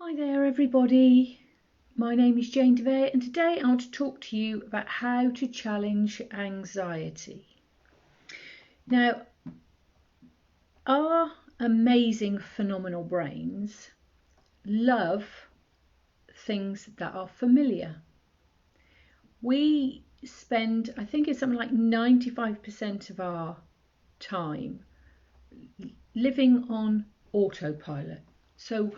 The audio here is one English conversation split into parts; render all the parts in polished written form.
Hi there everybody, my name is Jane DeVere and today I want to talk to you about how to challenge anxiety. Now, our amazing phenomenal brains love things that are familiar. We spend, I think it's something like 95% of our time living on autopilot. So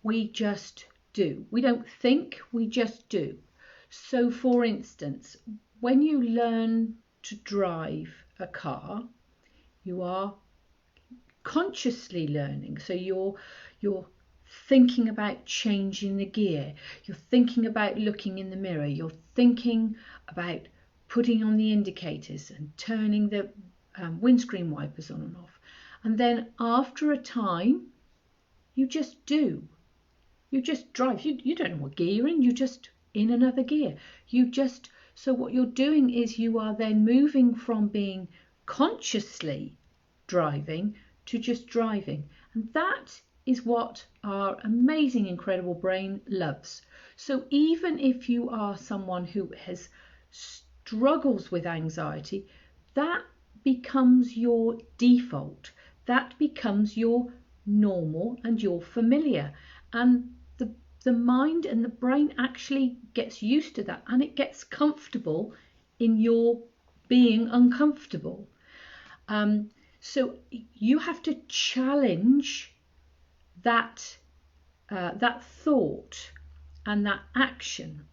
we just do. We don't think, we just do. So for instance, when you learn to drive a car, you are consciously learning. So you're thinking about changing the gear. You're thinking about looking in the mirror. You're thinking about putting on the indicators and turning the windscreen wipers on and off. And then after a time, you just do. You just drive. You don't know what gear you're in. You just in another gear. So what you're doing is you are then moving from being consciously driving to just driving. And that is what our amazing, incredible brain loves. So even if you are someone who has struggles with anxiety, that becomes your default. That becomes your normal and your familiar. And the mind and the brain actually gets used to that and it gets comfortable in your being uncomfortable. So you have to challenge that thought and that action.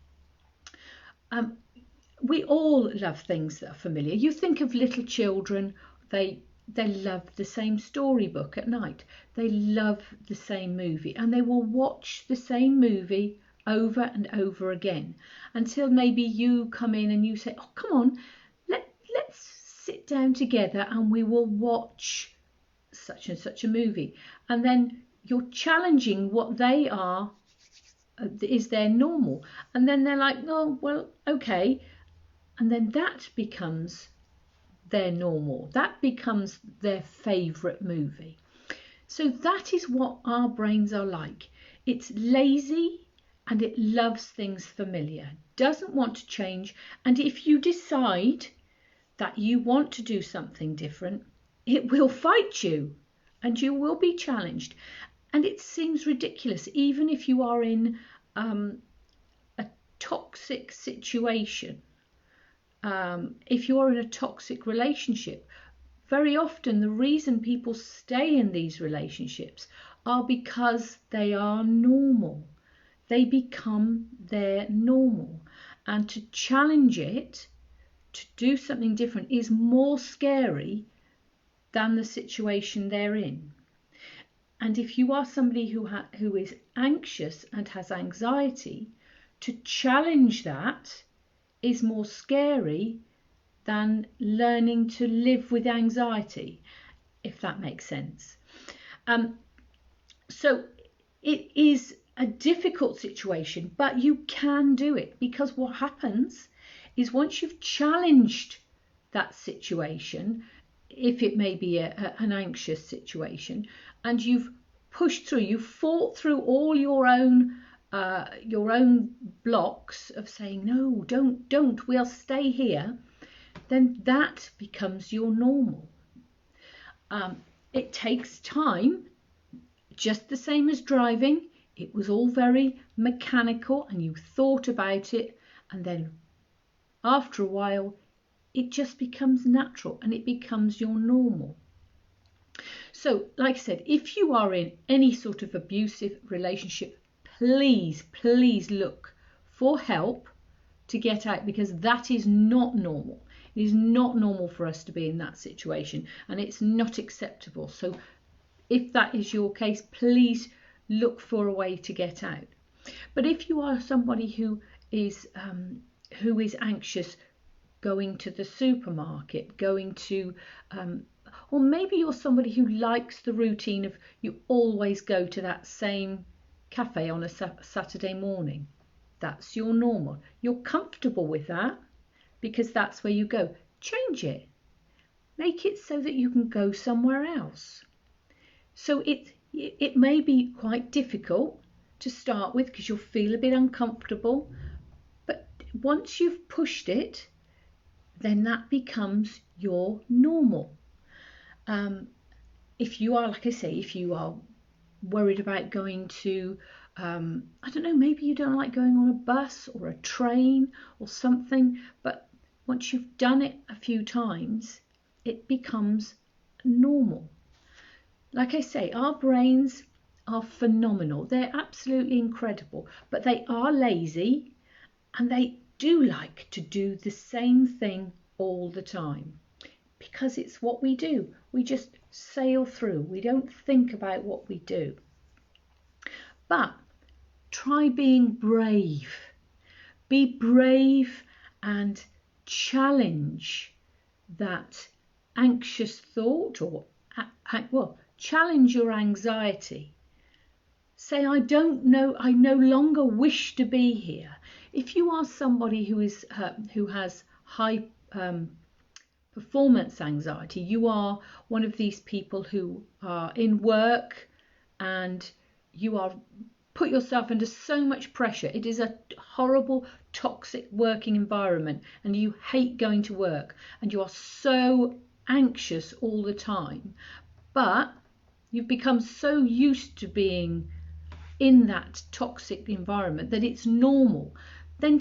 We all love things that are familiar. You think of little children, they love the same storybook at night. They love the same movie and they will watch the same movie over and over again until maybe you come in and you say, oh, come on, let's sit down together and we will watch such and such a movie. And then you're challenging what they are, is their normal. And then they're like, oh, well, okay. And then that becomes their normal. That becomes their favourite movie. So that is what our brains are like. It's lazy and it loves things familiar, doesn't want to change. And if you decide that you want to do something different, it will fight you and you will be challenged. And it seems ridiculous, even if you are in a toxic situation. If you're in a toxic relationship, very often the reason people stay in these relationships are because they are normal. They become their normal. And to challenge it, to do something different, is more scary than the situation they're in. And if you are somebody who is anxious and has anxiety, to challenge that is more scary than learning to live with anxiety, if that makes sense. So it is a difficult situation, but you can do it, because what happens is once you've challenged that situation, if it may be an anxious situation, and you've pushed through, you've fought through all your own blocks of saying, no, don't, we'll stay here, then that becomes your normal. It takes time, just the same as driving. It was all very mechanical and you thought about it, and then after a while it just becomes natural and it becomes your normal. So like I said, if you are in any sort of abusive relationship, please look for help to get out, because that is not normal. It is not normal for us to be in that situation, and it's not acceptable. So if that is your case, please look for a way to get out. But if you are somebody who is anxious, going to the supermarket, going to or maybe you're somebody who likes the routine of you always go to that same cafe on a Saturday morning. That's your normal. You're comfortable with that because that's where you go. Change it. Make it so that you can go somewhere else. So it may be quite difficult to start with because you'll feel a bit uncomfortable. But once you've pushed it, then that becomes your normal. If you are, like I say, if you are worried about going to, I don't know, maybe you don't like going on a bus or a train or something, but once you've done it a few times, it becomes normal. Like I say, our brains are phenomenal. They're absolutely incredible, but they are lazy and they do like to do the same thing all the time because it's what we do. We just sail through. We don't think about what we do. But try being brave. Be brave and challenge that anxious thought, or challenge your anxiety. Say, I don't know, I no longer wish to be here. If you are somebody who has high performance anxiety, you are one of these people who are in work and you are put yourself under so much pressure. It is a horrible, toxic working environment and you hate going to work and you are so anxious all the time, but you've become so used to being in that toxic environment that it's normal. Then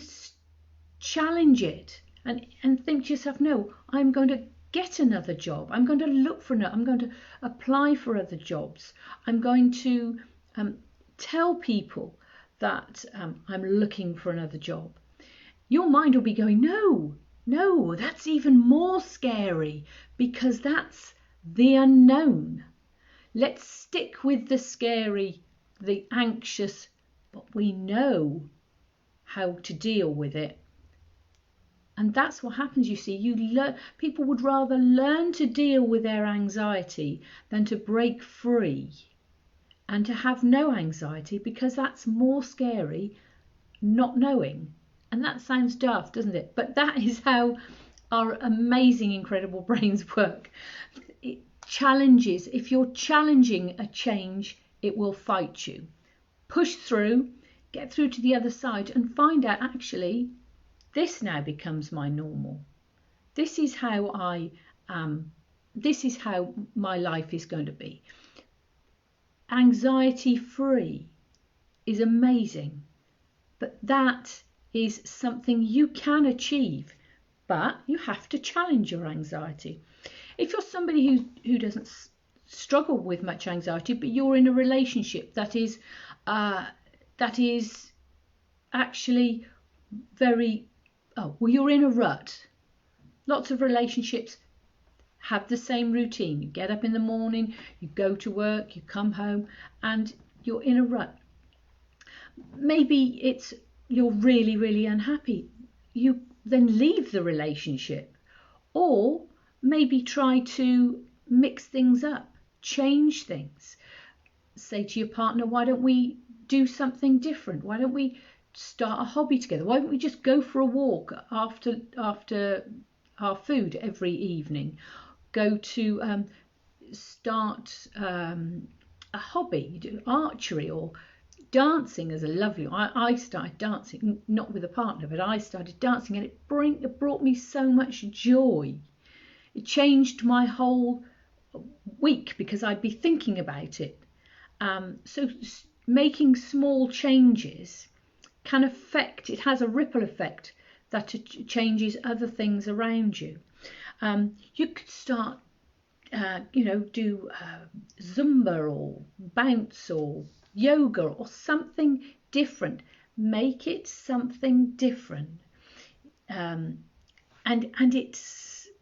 challenge it and think to yourself, no, I'm going to get another job. I'm going to look for another. I'm going to apply for other jobs. I'm going to tell people that I'm looking for another job. Your mind will be going, no, that's even more scary because that's the unknown. Let's stick with the scary, the anxious, but we know how to deal with it. And that's what happens, you see. People would rather learn to deal with their anxiety than to break free and to have no anxiety, because that's more scary, not knowing. And that sounds daft, doesn't it? But that is how our amazing, incredible brains work. It challenges. If you're challenging a change, it will fight you. Push through, get through to the other side and find out, actually, this now becomes my normal. This is how this is how my life is going to be. Anxiety free is amazing, but that is something you can achieve, but you have to challenge your anxiety. If you're somebody who doesn't struggle with much anxiety, but you're in a relationship that is actually very, you're in a rut. Lots of relationships have the same routine. You get up in the morning, you go to work, you come home, and you're in a rut. Maybe you're really, really unhappy. You then leave the relationship, or maybe try to mix things up, change things. Say to your partner, why don't we do something different? Why don't we start a hobby together? Why don't we just go for a walk after our food every evening? Go to start a hobby, do archery or dancing is a lovely one. I started dancing, not with a partner, but I started dancing, and it brought me so much joy. It changed my whole week because I'd be thinking about it. So making small changes can affect, it has a ripple effect that changes other things around you. You could start, do Zumba or bounce or yoga or something different. Make it something different. And it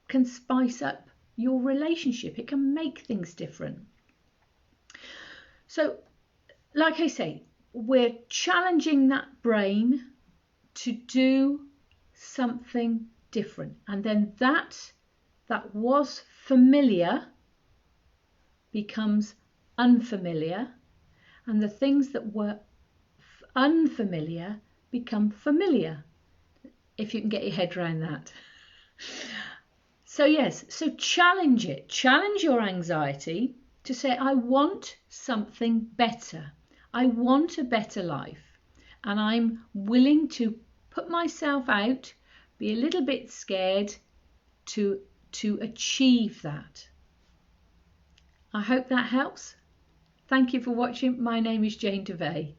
can spice up your relationship. It can make things different. So, like I say, we're challenging that brain to do something different. And then that was familiar becomes unfamiliar. And the things that were unfamiliar become familiar, if you can get your head around that. So yes, so challenge it. Challenge your anxiety to say, I want something better. I want a better life, and I'm willing to put myself out, be a little bit scared to achieve that. I hope that helps. Thank you for watching. My name is Jane DeVay.